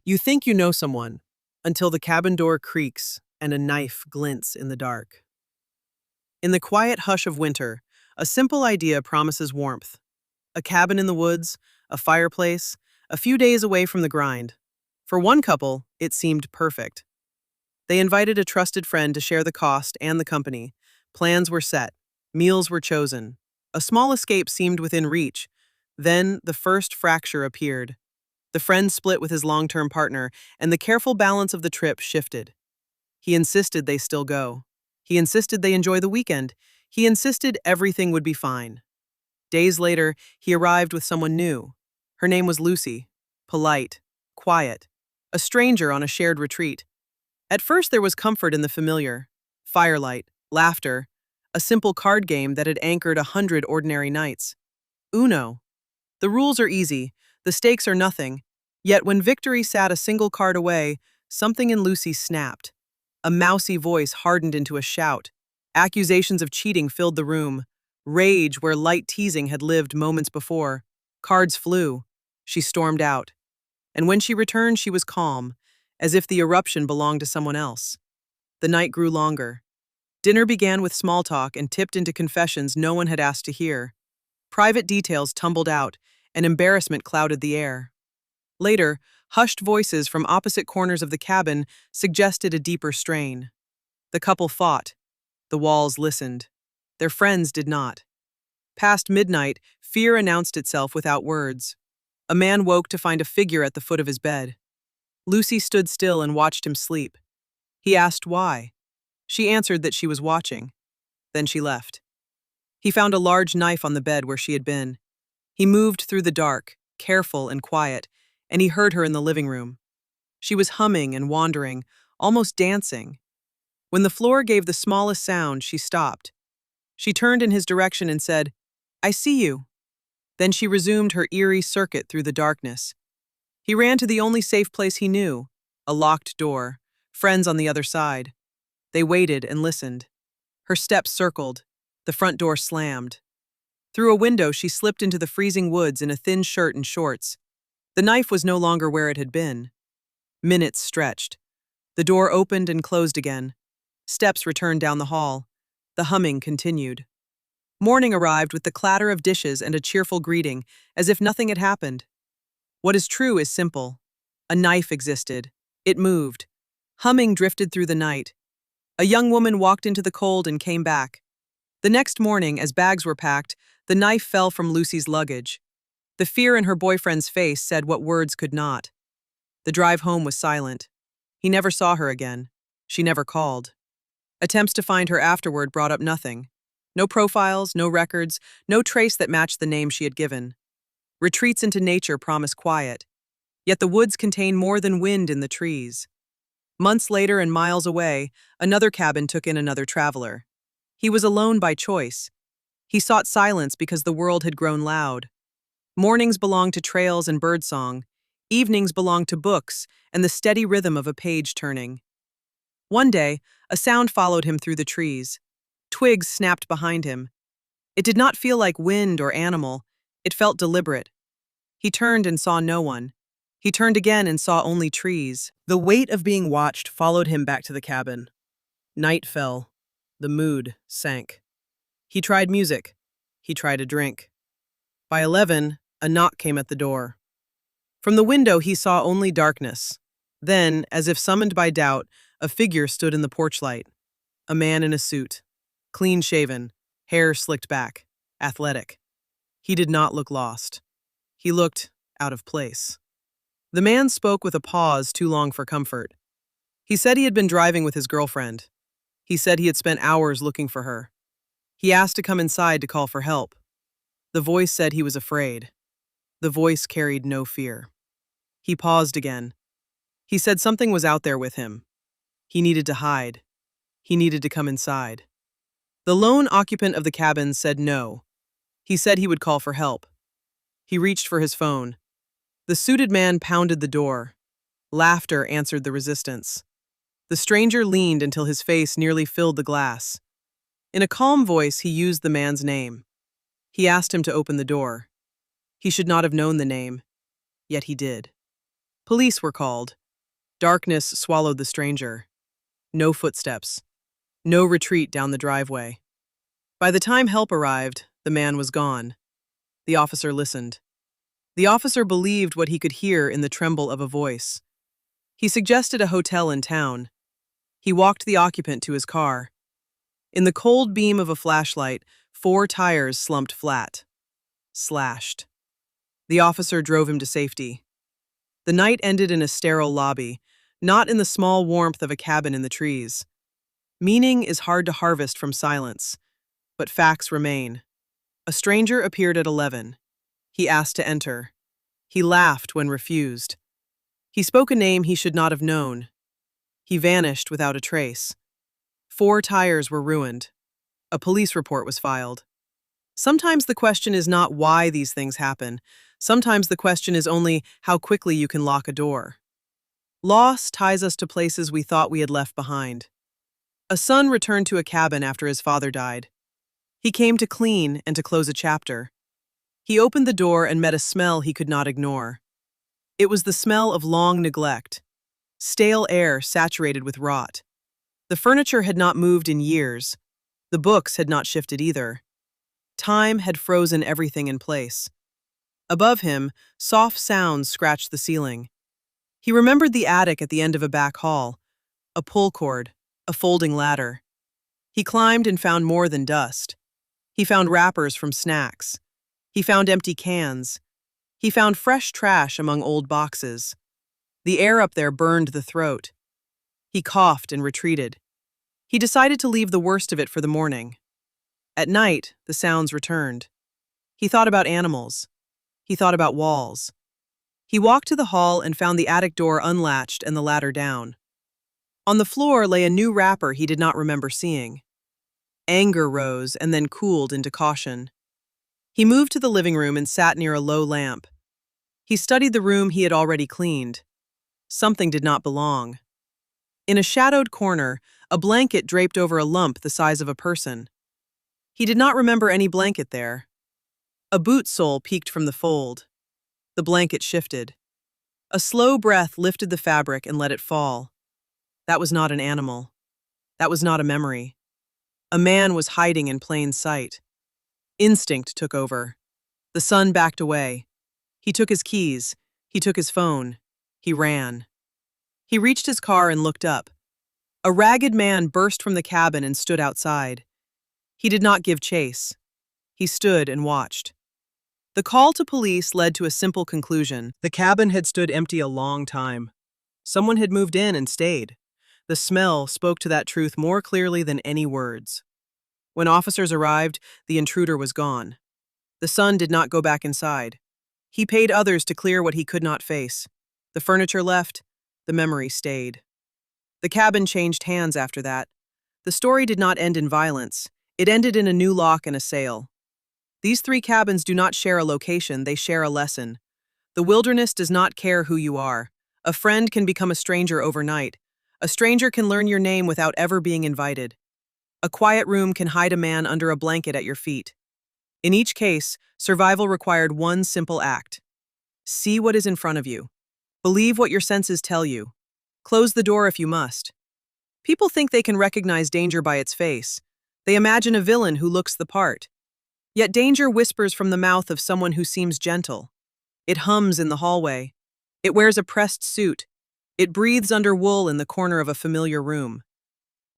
You think you know someone until the cabin door creaks and a knife glints in the dark. In the quiet hush of winter, a simple idea promises warmth. A cabin in the woods, a fireplace, a few days away from the grind. For one couple, it seemed perfect. They invited a trusted friend to share the cost and the company. Plans were set. Meals were chosen. A small escape seemed within reach. Then the first fracture appeared. The friend split with his long-term partner, and the careful balance of the trip shifted. He insisted they still go. He insisted they enjoy the weekend. He insisted everything would be fine. Days later, he arrived with someone new. Her name was Lucy. Polite, quiet, a stranger on a shared retreat. At first there was comfort in the familiar. Firelight, laughter, a simple card game that had anchored 100 ordinary nights. Uno. The rules are easy, the stakes are nothing. Yet when victory sat a single card away, something in Lucy snapped. A mousy voice hardened into a shout. Accusations of cheating filled the room. Rage where light teasing had lived moments before. Cards flew. She stormed out. And when she returned, she was calm, as if the eruption belonged to someone else. The night grew longer. Dinner began with small talk and tipped into confessions no one had asked to hear. Private details tumbled out, and embarrassment clouded the air. Later, hushed voices from opposite corners of the cabin suggested a deeper strain. The couple fought. The walls listened. Their friends did not. Past midnight, fear announced itself without words. A man woke to find a figure at the foot of his bed. Lucy stood still and watched him sleep. He asked why. She answered that she was watching. Then she left. He found a large knife on the bed where she had been. He moved through the dark, careful and quiet, and he heard her in the living room. She was humming and wandering, almost dancing. When the floor gave the smallest sound, she stopped. She turned in his direction and said, "I see you." Then she resumed her eerie circuit through the darkness. He ran to the only safe place he knew, a locked door, friends on the other side. They waited and listened. Her steps circled. The front door slammed. Through a window, she slipped into the freezing woods in a thin shirt and shorts. The knife was no longer where it had been. Minutes stretched. The door opened and closed again. Steps returned down the hall. The humming continued. Morning arrived with the clatter of dishes and a cheerful greeting, as if nothing had happened. What is true is simple. A knife existed. It moved. Humming drifted through the night. A young woman walked into the cold and came back. The next morning, as bags were packed, the knife fell from Lucy's luggage. The fear in her boyfriend's face said what words could not. The drive home was silent. He never saw her again. She never called. Attempts to find her afterward brought up nothing. No profiles, no records, no trace that matched the name she had given. Retreats into nature promise quiet. Yet the woods contain more than wind in the trees. Months later and miles away, another cabin took in another traveler. He was alone by choice. He sought silence because the world had grown loud. Mornings belonged to trails and birdsong. Evenings belonged to books and the steady rhythm of a page turning. One day, a sound followed him through the trees. Twigs snapped behind him. It did not feel like wind or animal. It felt deliberate. He turned and saw no one. He turned again and saw only trees. The weight of being watched followed him back to the cabin. Night fell. The mood sank. He tried music. He tried a drink. By 11, a knock came at the door. From the window, he saw only darkness. Then, as if summoned by doubt, a figure stood in the porch light. A man in a suit. Clean-shaven, hair slicked back, athletic. He did not look lost. He looked out of place. The man spoke with a pause too long for comfort. He said he had been driving with his girlfriend. He said he had spent hours looking for her. He asked to come inside to call for help. The voice said he was afraid. The voice carried no fear. He paused again. He said something was out there with him. He needed to hide. He needed to come inside. The lone occupant of the cabin said no. He said he would call for help. He reached for his phone. The suited man pounded the door. Laughter answered the resistance. The stranger leaned until his face nearly filled the glass. In a calm voice, he used the man's name. He asked him to open the door. He should not have known the name, yet he did. Police were called. Darkness swallowed the stranger. No footsteps. No retreat down the driveway. By the time help arrived, the man was gone. The officer listened. The officer believed what he could hear in the tremble of a voice. He suggested a hotel in town. He walked the occupant to his car. In the cold beam of a flashlight, 4 tires slumped flat. Slashed. The officer drove him to safety. The night ended in a sterile lobby, not in the small warmth of a cabin in the trees. Meaning is hard to harvest from silence, but facts remain. A stranger appeared at 11. He asked to enter. He laughed when refused. He spoke a name he should not have known. He vanished without a trace. 4 tires were ruined. A police report was filed. Sometimes the question is not why these things happen. Sometimes the question is only how quickly you can lock a door. Loss ties us to places we thought we had left behind. A son returned to a cabin after his father died. He came to clean and to close a chapter. He opened the door and met a smell he could not ignore. It was the smell of long neglect. Stale air saturated with rot. The furniture had not moved in years. The books had not shifted either. Time had frozen everything in place. Above him, soft sounds scratched the ceiling. He remembered the attic at the end of a back hall, a pull cord, a folding ladder. He climbed and found more than dust. He found wrappers from snacks. He found empty cans. He found fresh trash among old boxes. The air up there burned the throat. He coughed and retreated. He decided to leave the worst of it for the morning. At night, the sounds returned. He thought about animals. He thought about walls. He walked to the hall and found the attic door unlatched and the ladder down. On the floor lay a new wrapper he did not remember seeing. Anger rose and then cooled into caution. He moved to the living room and sat near a low lamp. He studied the room he had already cleaned. Something did not belong. In a shadowed corner, a blanket draped over a lump the size of a person. He did not remember any blanket there. A boot sole peeked from the fold. The blanket shifted. A slow breath lifted the fabric and let it fall. That was not an animal. That was not a memory. A man was hiding in plain sight. Instinct took over. The son backed away. He took his keys. He took his phone. He ran. He reached his car and looked up. A ragged man burst from the cabin and stood outside. He did not give chase. He stood and watched. The call to police led to a simple conclusion. The cabin had stood empty a long time. Someone had moved in and stayed. The smell spoke to that truth more clearly than any words. When officers arrived, the intruder was gone. The son did not go back inside. He paid others to clear what he could not face. The furniture left, the memory stayed. The cabin changed hands after that. The story did not end in violence. It ended in a new lock and a sale. These 3 cabins do not share a location, they share a lesson. The wilderness does not care who you are. A friend can become a stranger overnight. A stranger can learn your name without ever being invited. A quiet room can hide a man under a blanket at your feet. In each case, survival required one simple act. See what is in front of you. Believe what your senses tell you. Close the door if you must. People think they can recognize danger by its face. They imagine a villain who looks the part. Yet danger whispers from the mouth of someone who seems gentle. It hums in the hallway. It wears a pressed suit. It breathes under wool in the corner of a familiar room.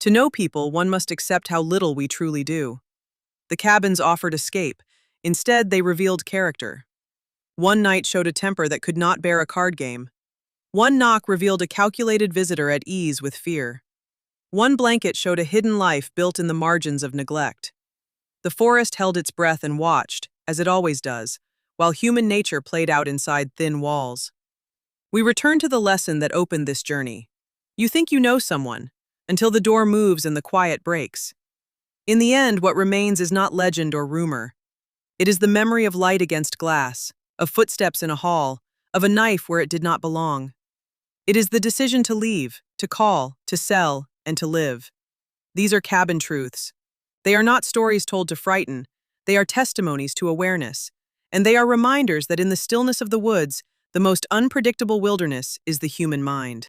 To know people, one must accept how little we truly do. The cabins offered escape. Instead, they revealed character. One night showed a temper that could not bear a card game. One knock revealed a calculated visitor at ease with fear. One blanket showed a hidden life built in the margins of neglect. The forest held its breath and watched, as it always does, while human nature played out inside thin walls. We return to the lesson that opened this journey. You think you know someone, until the door moves and the quiet breaks. In the end, what remains is not legend or rumor. It is the memory of light against glass, of footsteps in a hall, of a knife where it did not belong. It is the decision to leave, to call, to sell, and to live. These are cabin truths. They are not stories told to frighten. They are testimonies to awareness. And they are reminders that in the stillness of the woods, The most unpredictable wilderness is the human mind.